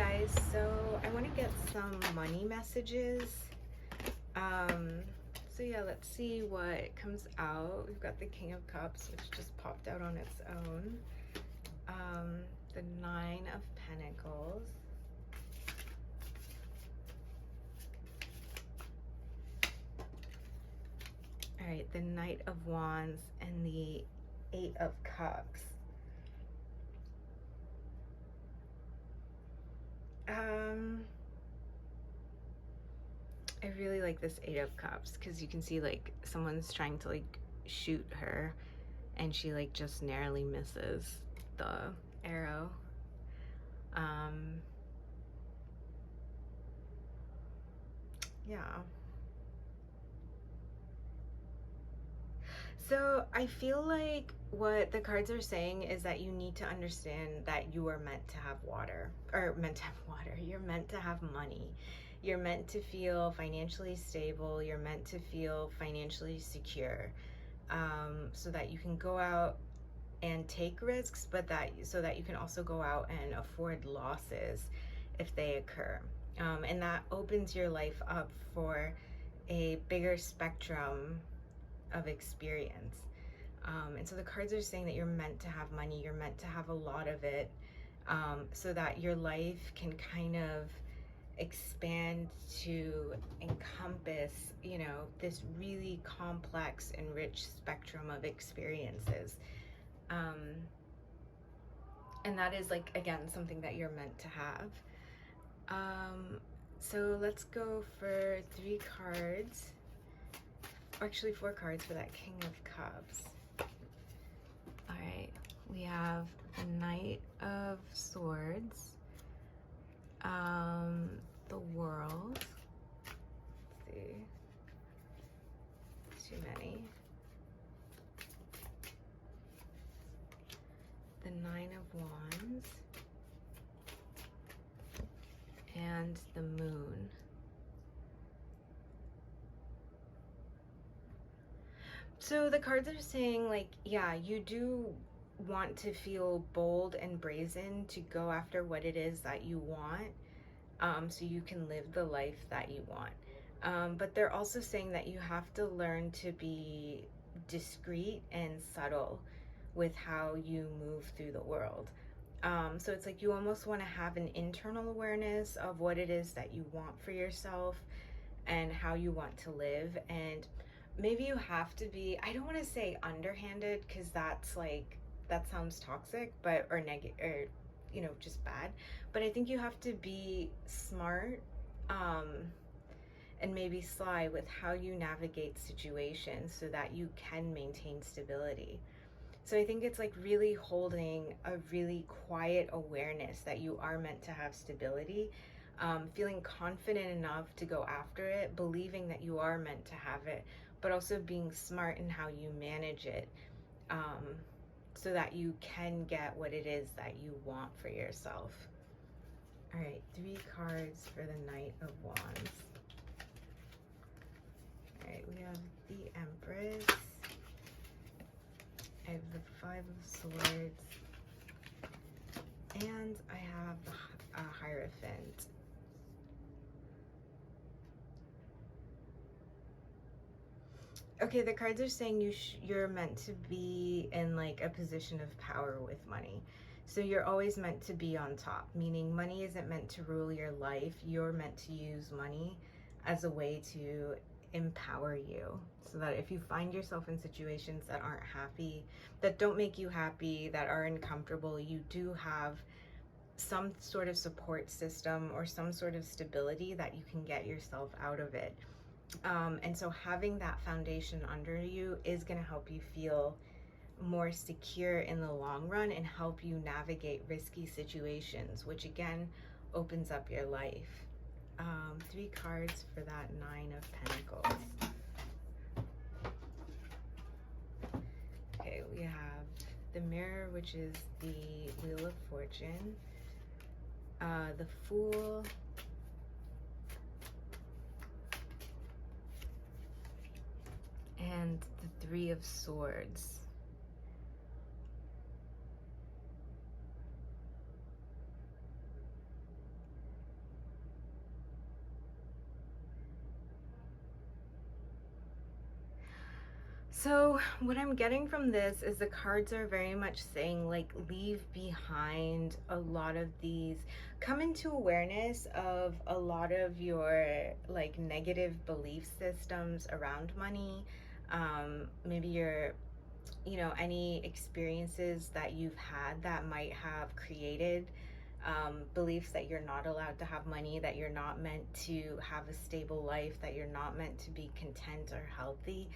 guys, so I want to get some money messages. So yeah, let's see what comes out. We've got the King of Cups, which just popped out on its own. The Nine of Pentacles. All right, the Knight of Wands and the Eight of Cups. I really like this Eight of Cups because you can see like someone's trying to like shoot her and she like just narrowly misses the arrow. Yeah. So I feel like what the cards are saying is that you need to understand that you are meant to have water, or meant to have water. You're meant to have money. You're meant to feel financially stable. You're meant to feel financially secure, so that you can go out and take risks, but so that you can also go out and afford losses if they occur. And that opens your life up for a bigger spectrum of experience. And so the cards are saying that you're meant to have money, you're meant to have a lot of it, so that your life can kind of expand to encompass, you know, this really complex and rich spectrum of experiences. And that is like, again, something that you're meant to have. So let's go for 3 cards. Actually 4 cards for that King of Cups. All right, we have the Knight of Swords, the World. Let's see, too many. The Nine of Wands and the Moon. So the cards are saying, like, yeah, you do want to feel bold and brazen to go after what it is that you want, so you can live the life that you want. But they're also saying that you have to learn to be discreet and subtle with how you move through the world. So it's like you almost want to have an internal awareness of what it is that you want for yourself and how you want to live. And maybe you have to be, I don't want to say underhanded because that's like, that sounds toxic, but, or negative, or, you know, just bad. But I think you have to be smart, and maybe sly with how you navigate situations so that you can maintain stability. So I think it's like really holding a really quiet awareness that you are meant to have stability, feeling confident enough to go after it, believing that you are meant to have it, but also being smart in how you manage it, so that you can get what it is that you want for yourself. All right, 3 cards for the Knight of Wands. All right, we have the Empress. I have the Five of Swords, and I have the Hierophant. Okay, the cards are saying you're meant to be in like a position of power with money. So you're always meant to be on top, meaning money isn't meant to rule your life. You're meant to use money as a way to empower you, so that if you find yourself in situations that aren't happy, that don't make you happy, that are uncomfortable, you do have some sort of support system or some sort of stability that you can get yourself out of it. And so having that foundation under you is going to help you feel more secure in the long run and help you navigate risky situations, which again opens up your life. 3 cards for that Nine of Pentacles. Okay, we have the Mirror, which is the Wheel of Fortune, the Fool, and the Three of Swords. So, what I'm getting from this is the cards are very much saying, like, leave behind a lot of these, come into awareness of a lot of your, like, negative belief systems around money. Maybe your, any experiences that you've had that might have created beliefs that you're not allowed to have money, that you're not meant to have a stable life, that you're not meant to be content or healthy.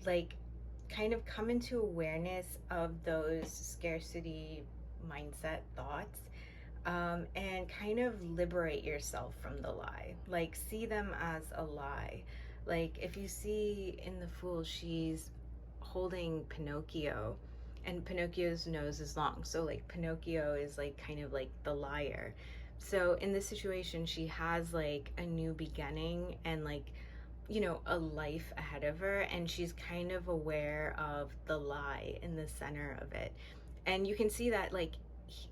Like, kind of come into awareness of those scarcity mindset thoughts, and kind of liberate yourself from the lie. Like, see them as a lie. Like, if you see in The Fool, she's holding Pinocchio, and Pinocchio's nose is long. So, like, Pinocchio is, like, kind of like the liar. So, in this situation, she has, like, a new beginning and, like, a life ahead of her, and she's kind of aware of the lie in the center of it. And you can see that, like,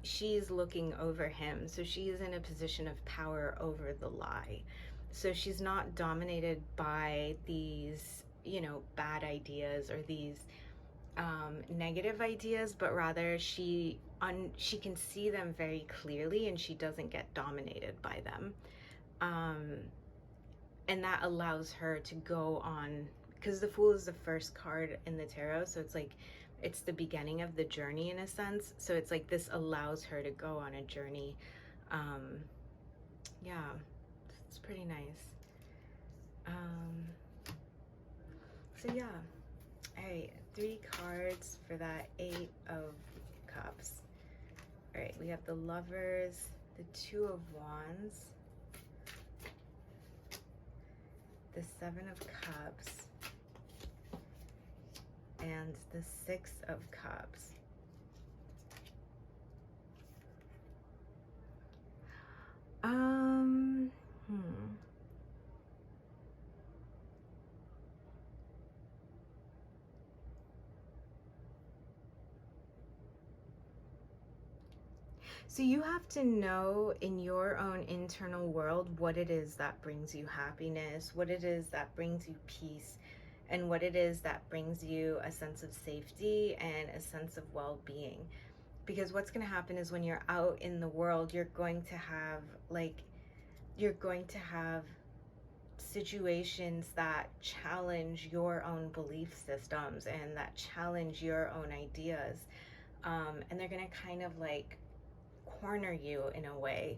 she's looking over him, so she's in a position of power over the lie. So she's not dominated by these, bad ideas or these negative ideas, but rather she can see them very clearly, and she doesn't get dominated by them. And that allows her to go on, because the Fool is the first card in the tarot, so it's like it's the beginning of the journey in a sense. So it's like this allows her to go on a journey. Yeah, it's pretty nice. So yeah, all right, 3 cards for that 8 of Cups. All right, we have the Lovers, the 2 of Wands, the 7 of Cups, and the 6 of Cups. So you have to know in your own internal world what it is that brings you happiness, what it is that brings you peace, and what it is that brings you a sense of safety and a sense of well-being. Because what's going to happen is when you're out in the world, you're going to have situations that challenge your own belief systems and that challenge your own ideas. And they're going to kind of like corner you in a way.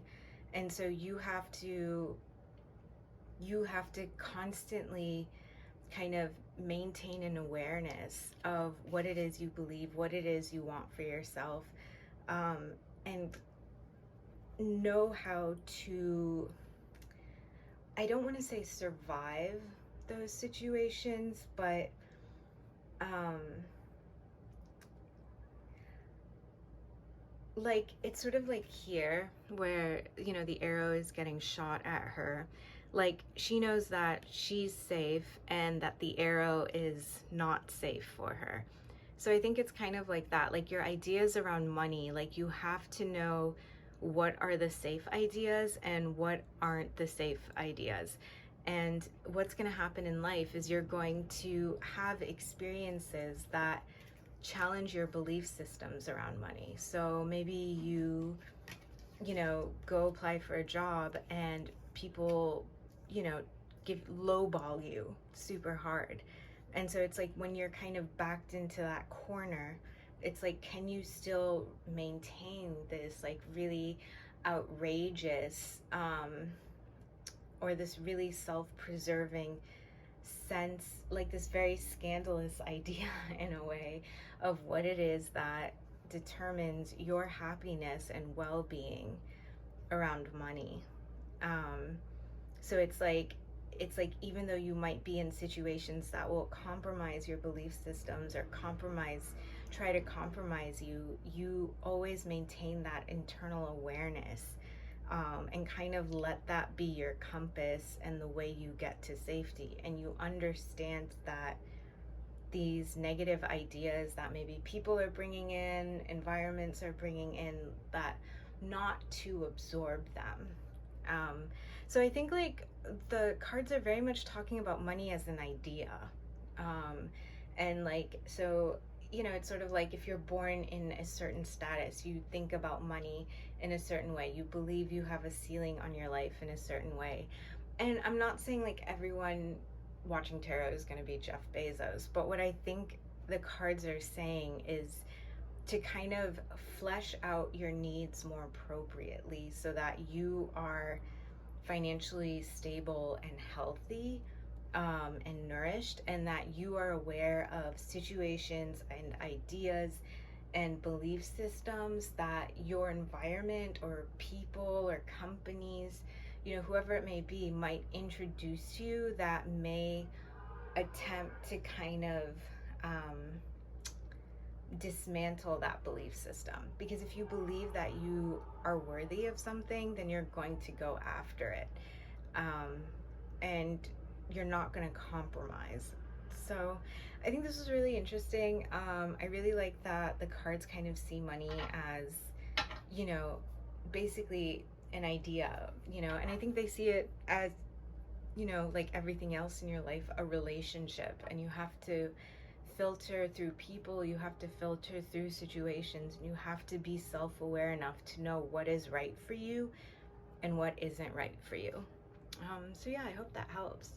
And so you have to constantly kind of maintain an awareness of what it is you believe, what it is you want for yourself, and know how to, I don't want to say survive those situations, but like, it's sort of like here where, the arrow is getting shot at her. Like, she knows that she's safe and that the arrow is not safe for her. So I think it's kind of like that. Like, your ideas around money, like, you have to know what are the safe ideas and what aren't the safe ideas. And what's going to happen in life is you're going to have experiences that challenge your belief systems around money. So maybe you go apply for a job and people, give lowball you super hard. And so it's like when you're kind of backed into that corner, it's like, can you still maintain this like really outrageous or this really self-preserving sense, like this very scandalous idea in a way of what it is that determines your happiness and well-being around money. So it's like even though you might be in situations that will compromise your belief systems or try to compromise you, you always maintain that internal awareness, and kind of let that be your compass and the way you get to safety. And you understand that these negative ideas that maybe people are bringing in, environments are bringing in, that not to absorb them. So I think like the cards are very much talking about money as an idea. And like, so, you know, it's sort of like if you're born in a certain status, you think about money in a certain way, you believe you have a ceiling on your life in a certain way. And I'm not saying like everyone watching tarot is going to be Jeff Bezos, but what I think the cards are saying is to kind of flesh out your needs more appropriately so that you are financially stable and healthy, and nourished, and that you are aware of situations and ideas and belief systems that your environment or people or companies, you know, whoever it may be, might introduce you that may attempt to kind of um, dismantle that belief system. Because if you believe that you are worthy of something, then you're going to go after it. Um, and you're not going to compromise. So I think this is really interesting. I really like that the cards kind of see money as, you know, basically an idea, you know, and I think they see it as, you know, like everything else in your life, a relationship, and you have to filter through people, you have to filter through situations, and you have to be self-aware enough to know what is right for you and what isn't right for you. So yeah, I hope that helps.